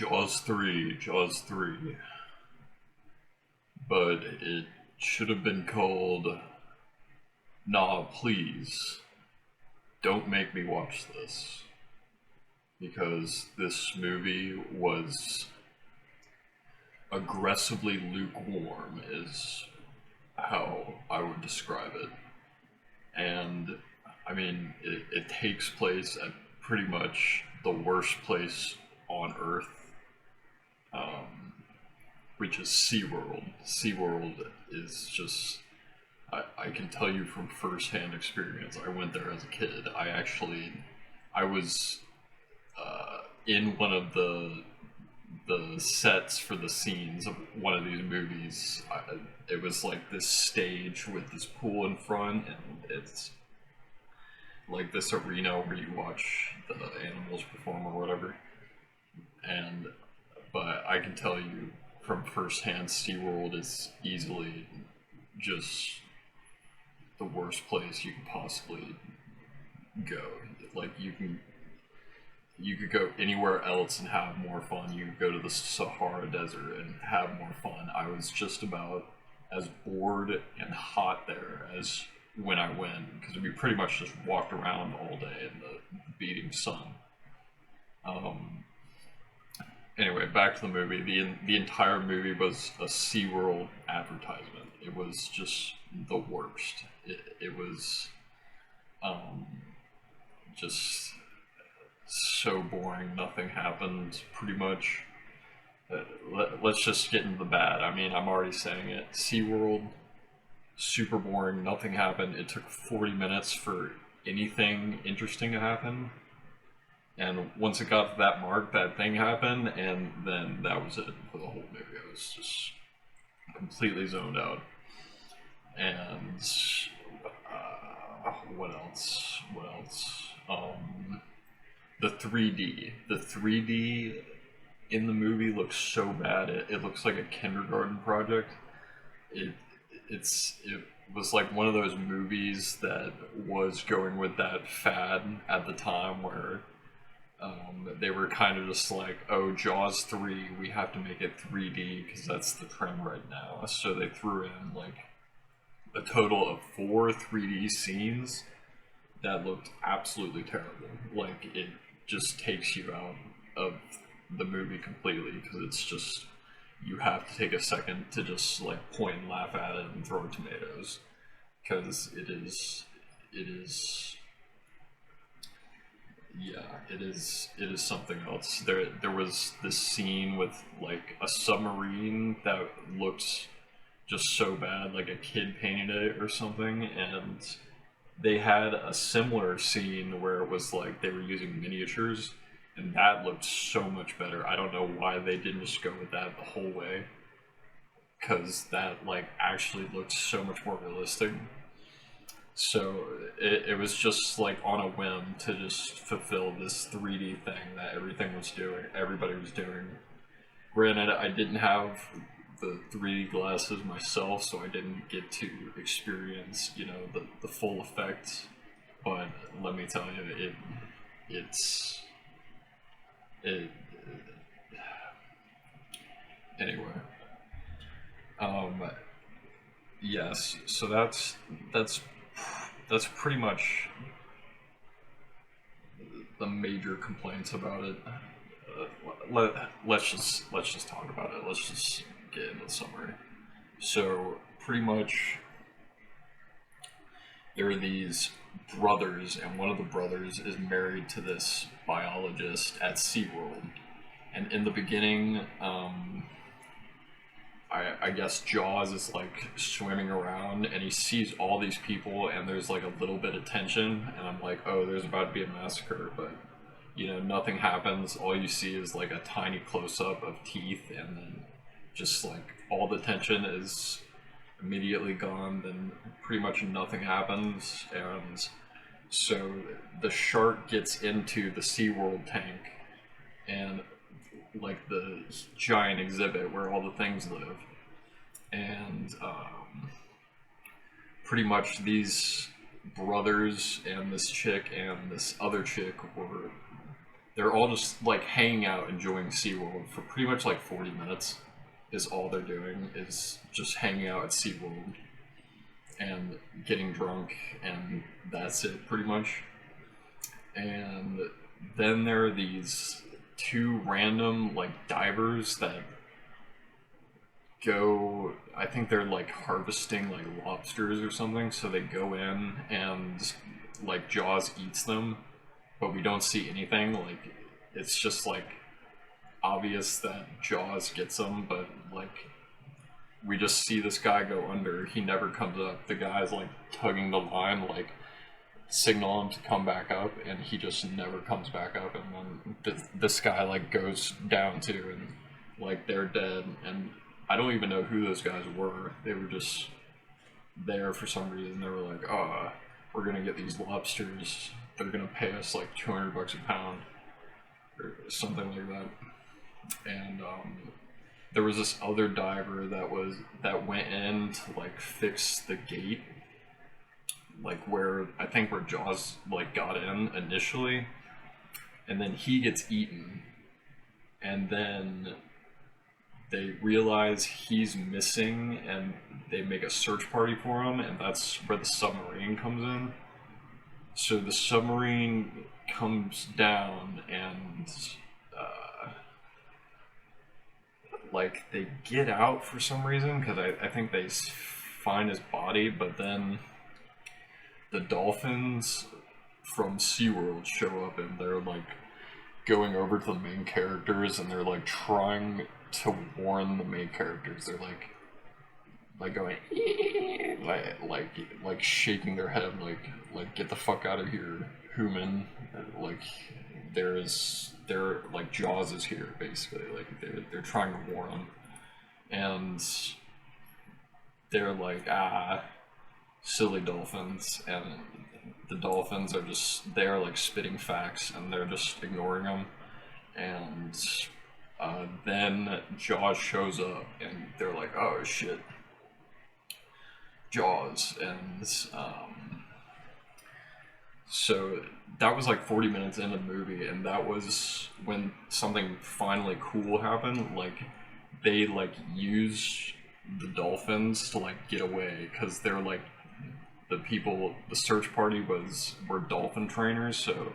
Jaws 3. But it should have been called, Nah, Please, Don't Make Me Watch This. Because this movie was aggressively lukewarm, is how I would describe it. And, I mean, it takes place at pretty much the worst place on Earth, which is SeaWorld. SeaWorld is just, I can tell you from firsthand experience. I went there as a kid. I was in one of the sets for the scenes of one of these movies. It was like this stage with this pool in front, and it's like this arena where you watch the animals perform or whatever. But I can tell you from firsthand, SeaWorld is easily just the worst place you could possibly go. Like, you could go anywhere else and have more fun. You could go to the Sahara Desert and have more fun. I was just about as bored and hot there as when I went, because we pretty much just walked around all day in the beating sun. Anyway, back to the movie. The entire movie was a SeaWorld advertisement. It was just the worst. It was just so boring. Nothing happened, pretty much. Let's just get into the bad. I mean, I'm already saying it. SeaWorld, super boring. Nothing happened. It took 40 minutes for anything interesting to happen. And once it got to that mark, that thing happened, and then that was it for the whole movie. I was just completely zoned out. And what else? The 3D. The 3D in the movie looks so bad. It looks like a kindergarten project. It was like one of those movies that was going with that fad at the time where they were kind of just like, oh, Jaws 3, we have to make it 3D because that's the trend right now. So they threw in like a total of 4 3D scenes that looked absolutely terrible. Like, it just takes you out of the movie completely, because it's just, you have to take a second to just like point and laugh at it and throw tomatoes, because it is something else. There was this scene with like a submarine that looks just so bad, like a kid painted it or something, and they had a similar scene where it was like they were using miniatures, and that looked so much better. I don't know why they didn't just go with that the whole way, because that like actually looked so much more realistic. So it was just like on a whim to just fulfill this 3D thing that everybody was doing. Granted, I didn't have the 3D glasses myself, so I didn't get to experience, the full effect. But let me tell you, anyway. Yes, so that's pretty much the major complaints about it. Let's just talk about it. Let's just get into the summary. So pretty much, there are these brothers, and one of the brothers is married to this biologist at SeaWorld. And in the beginning, I guess Jaws is like swimming around, and he sees all these people, and there's like a little bit of tension, and I'm like, oh, there's about to be a massacre, but nothing happens. All you see is like a tiny close-up of teeth, and then just like all the tension is immediately gone. Then pretty much nothing happens, and so the shark gets into the SeaWorld tank, and like the giant exhibit where all the things live, and pretty much these brothers and this chick and this other chick they're all just like hanging out, enjoying SeaWorld for pretty much like 40 minutes. Is all they're doing is just hanging out at SeaWorld and getting drunk, and that's it pretty much. And then there are these two random like divers that go, I think they're like harvesting like lobsters or something, so they go in and like Jaws eats them, but we don't see anything. Like, it's just like obvious that Jaws gets them, but like we just see this guy go under. He never comes up. The guy's like tugging the line, like signal him to come back up, and he just never comes back up. And then this guy like goes down too, and like they're dead. And I don't even know who those guys were. They were just there for some reason. They were like, "Oh, we're gonna get these lobsters. They're gonna pay us like $200 a pound or something like that." And there was this other diver that went in to like fix the gate, like where I think where Jaws like got in initially, and then he gets eaten, and then they realize he's missing, and they make a search party for him, and that's where the submarine comes in. So the submarine comes down, and like they get out for some reason, because I think they find his body, but then the dolphins from SeaWorld show up, and they're like going over to the main characters, and they're like trying to warn the main characters. They're like going like shaking their head, like get the fuck out of here, human. Like they're like Jaws is here, basically. Like they're trying to warn them, and they're like, silly dolphins. And the dolphins are just there, like spitting facts, and they're just ignoring them. And then Jaws shows up, and they're like, "Oh shit, Jaws!" And so that was like 40 minutes into the movie, and that was when something finally cool happened. Like they like used the dolphins to like get away, because they're like the search party were dolphin trainers, so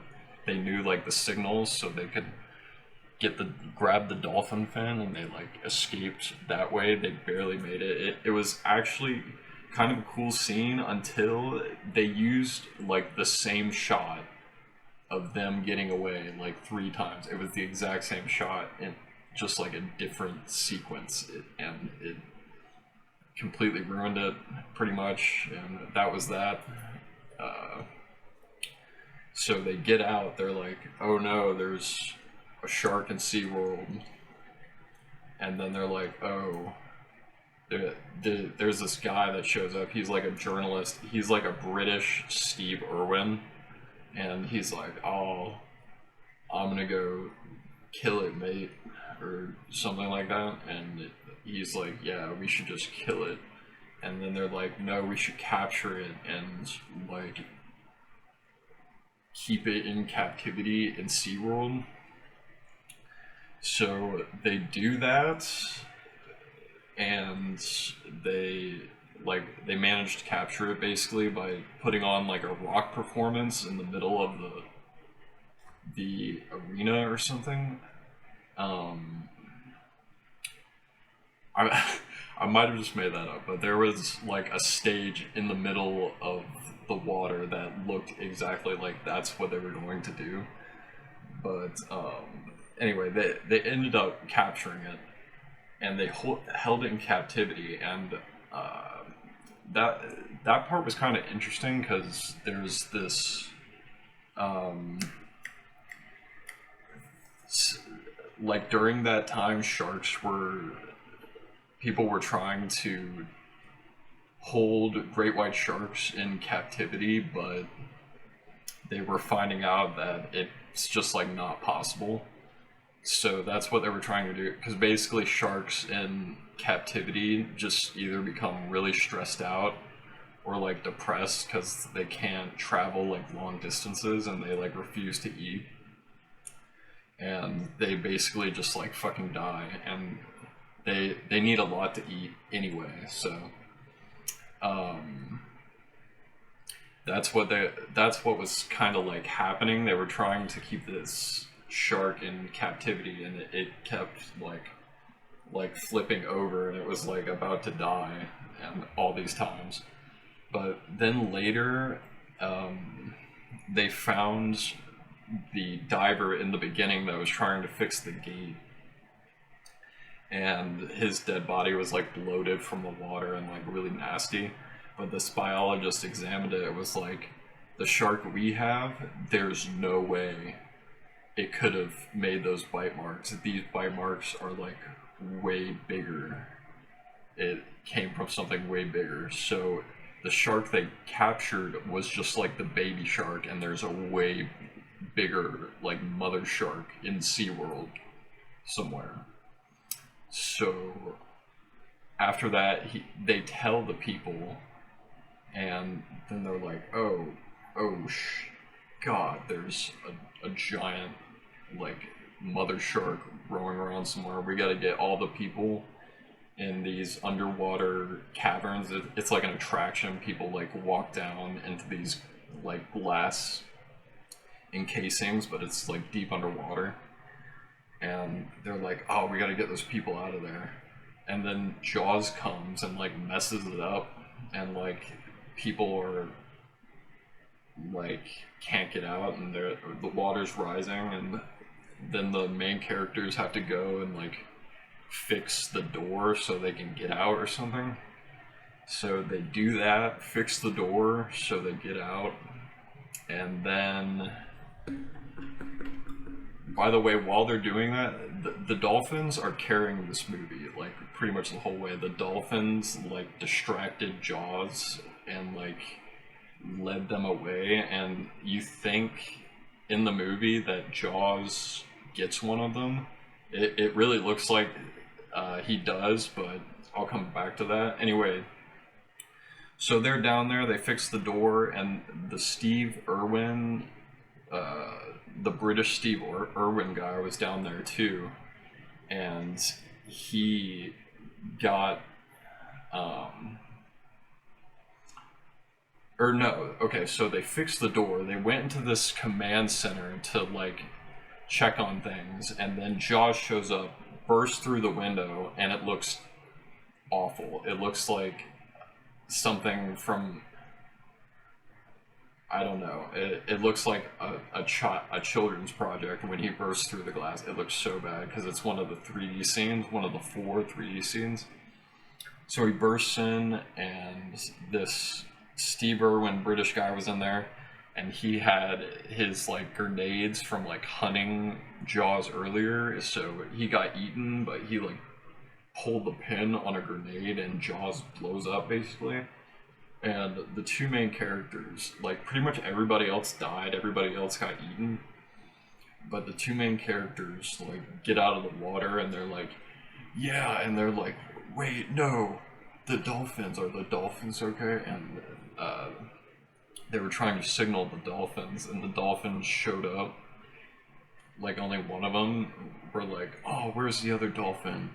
they knew like the signals, so they could grab the dolphin fin, and they like escaped that way. They barely made it. It was actually kind of a cool scene until they used like the same shot of them getting away like 3 times. It was the exact same shot in just like a different sequence, and it completely ruined it pretty much. And that was that. So they get out, they're like, "Oh no, there's a shark in SeaWorld." And then they're like, "Oh, there's this guy that shows up. He's like a journalist. He's like a British Steve Irwin." And he's like, "Oh, I'm gonna go kill it, mate," or something like that. And he's like, "Yeah, we should just kill it." And then they're like, "No, we should capture it and like keep it in captivity in SeaWorld." So they do that, and they managed to capture it basically by putting on like a rock performance in the middle of the arena or something. I might have just made that up, but there was like a stage in the middle of the water that looked exactly like that's what they were going to do. But anyway, they ended up capturing it, and they held it in captivity. And that part was kind of interesting, because there's this like during that time, people were trying to hold great white sharks in captivity, but they were finding out that it's just like not possible. So that's what they were trying to do, because basically sharks in captivity just either become really stressed out or like depressed, because they can't travel like long distances, and they like refuse to eat. and they basically just like fucking die, and they need a lot to eat anyway, so that's what was kind of like happening. They were trying to keep this shark in captivity, and it kept like flipping over, and it was like about to die, and all these times. But then later, they found the diver in the beginning that was trying to fix the gate, and his dead body was like bloated from the water and like really nasty. But this biologist examined it. It was like, the shark we have, there's no way it could have made those bite marks. These bite marks are like way bigger. It came from something way bigger. So the shark they captured was just like the baby shark, and there's a way bigger like mother shark in SeaWorld somewhere. So after that, they tell the people, and then they're like, oh, God, there's a giant like mother shark roaming around somewhere. We got to get all the people in these underwater caverns. It's like an attraction. People like walk down into these like glass encasings, but it's like deep underwater. And they're like, oh, we got to get those people out of there. And then Jaws comes and like messes it up, and like people are like can't get out, and the water's rising, and then the main characters have to go and like fix the door so they can get out or something. So they do that, fix the door so they get out, and then, by the way, while they're doing that, the dolphins are carrying this movie like pretty much the whole way. The dolphins like distracted Jaws and like led them away, and you think in the movie that Jaws gets one of them. It really looks like he does, but I'll come back to that. Anyway, so they're down there, they fix the door, and the Steve Irwin, the British Steve Irwin guy was down there too, and he got or no, okay, so they fixed the door. They went into this command center to like check on things, and then Jaws shows up, bursts through the window, and it looks awful. It looks like something from, I don't know. It looks like a children's project when he bursts through the glass. It looks so bad because it's one of the 3D scenes, one of the 4 3D scenes. So he bursts in, and this Steve Irwin British guy was in there, and he had his like grenades from like hunting Jaws earlier, so he got eaten, but he like pulled the pin on a grenade and Jaws blows up basically. And the 2 main characters, like pretty much everybody else died, everybody else got eaten, but the 2 main characters like get out of the water, and they're like, yeah, and they're like, wait, no, the dolphins, are the dolphins okay? And they were trying to signal the dolphins, and the dolphins showed up. Like only one of them were like, oh, where's the other dolphin?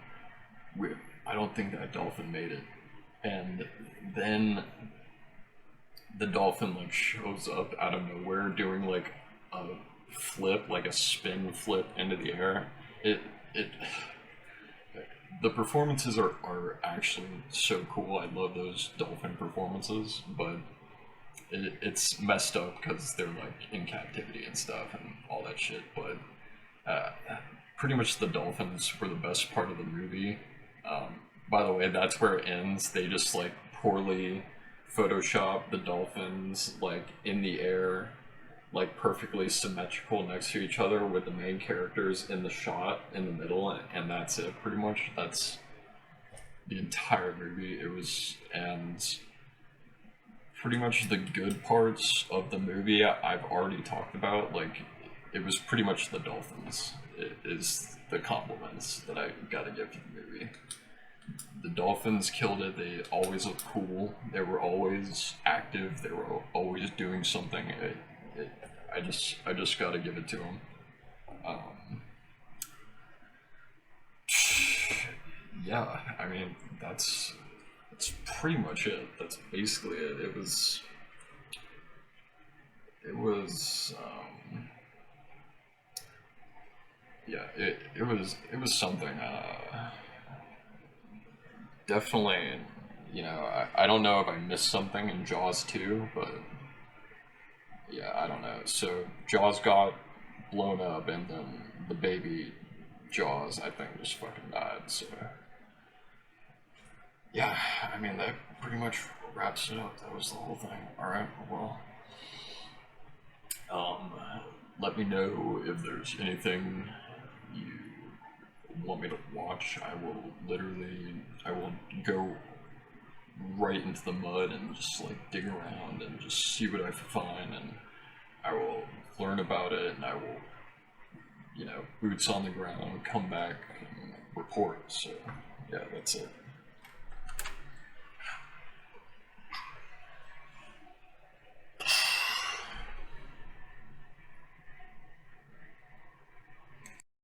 I don't think that dolphin made it. And then the dolphin like shows up out of nowhere doing like a flip, like a spin flip into the air. The performances are actually so cool. I love those dolphin performances, but it's messed up because they're like in captivity and stuff and all that shit. But pretty much the dolphins were the best part of the movie. By the way, that's where it ends. They just like poorly Photoshop the dolphins like in the air, like perfectly symmetrical next to each other with the main characters in the shot in the middle, and that's it pretty much. That's the entire movie. It was, and pretty much the good parts of the movie I've already talked about. Like, it was pretty much the dolphins. It is the compliments that I gotta give to the movie. The dolphins killed it. They always looked cool. They were always active. They were always doing something. I just gotta give it to them. Yeah, I mean, that's pretty much it. That's basically it. It was yeah, it was something. Definitely, I don't know if I missed something in Jaws 2, but yeah, I don't know. So Jaws got blown up, and then the baby Jaws, I think, just fucking died. So yeah, I mean that pretty much wraps it up. That was the whole thing. All right, well, um, let me know if there's anything you want me to watch. I will go right into the mud and just like dig around and just see what I find, and I will learn about it, and I will, boots on the ground, come back and report. So yeah, that's it.